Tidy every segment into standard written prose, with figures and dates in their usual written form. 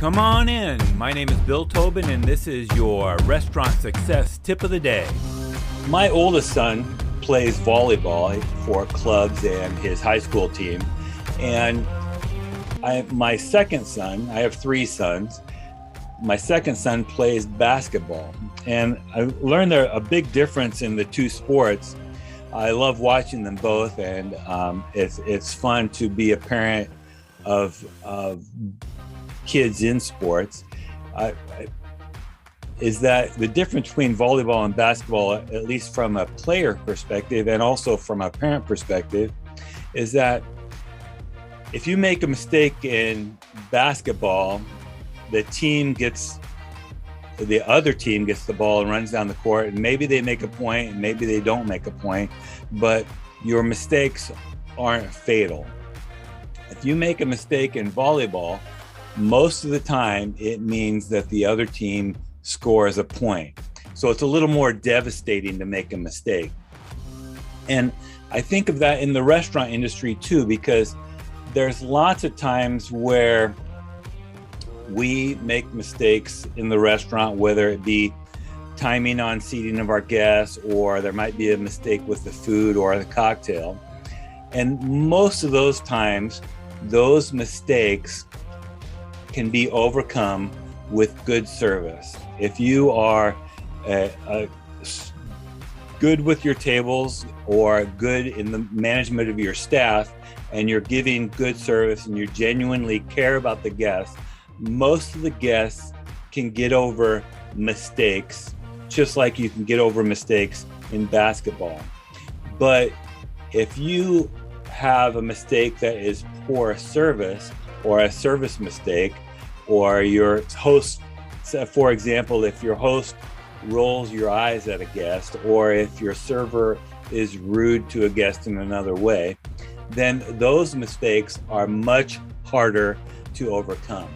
Come on in. My name is Bill Tobin, and this is your restaurant success tip of the day. My oldest son plays volleyball for clubs and his high school team. And my second son, I have three sons, my second son plays basketball. And I learned there a big difference in the two sports. I love watching them both, and it's fun to be a parent of kids in sports. Is that the difference between volleyball and basketball, at least from a player perspective and also from a parent perspective, is that if you make a mistake in basketball, the other team gets the ball and runs down the court, and maybe they make a point and maybe they don't make a point, but your mistakes aren't fatal. If you make a mistake in volleyball, most of the time it means that the other team scores a point. So it's a little more devastating to make a mistake. And I think of that in the restaurant industry too, because there's lots of times where we make mistakes in the restaurant, whether it be timing on seating of our guests, or there might be a mistake with the food or the cocktail. And most of those times, those mistakes can be overcome with good service. If you are good with your tables or good in the management of your staff, and you're giving good service and you genuinely care about the guests, most of the guests can get over mistakes, just like you can get over mistakes in basketball. But if you have a mistake that is poor service, or a service mistake, or your host, for example, if your host rolls your eyes at a guest, or if your server is rude to a guest in another way, then those mistakes are much harder to overcome.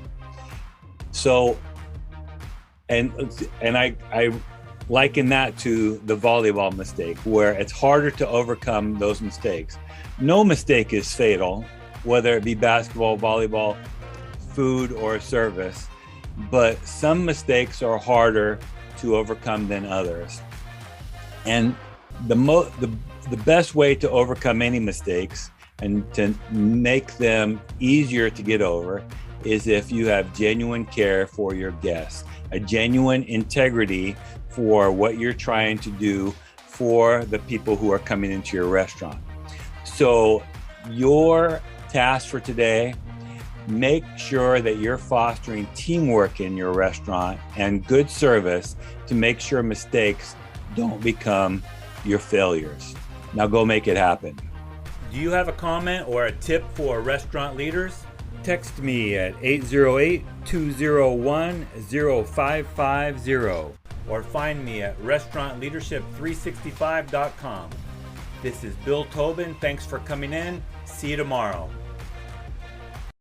So, and I liken that to the volleyball mistake, where it's harder to overcome those mistakes. No mistake is fatal, whether it be basketball, volleyball, food, or service, but some mistakes are harder to overcome than others. And the best way to overcome any mistakes and to make them easier to get over is if you have genuine care for your guests, a genuine integrity for what you're trying to do for the people who are coming into your restaurant. So your task for today, make sure that you're fostering teamwork in your restaurant and good service to make sure mistakes don't become your failures. Now go make it happen. Do you have a comment or a tip for restaurant leaders? Text me at 808-201-0550 or find me at restaurantleadership365.com. This is Bill Tobin. Thanks for coming in. See you tomorrow.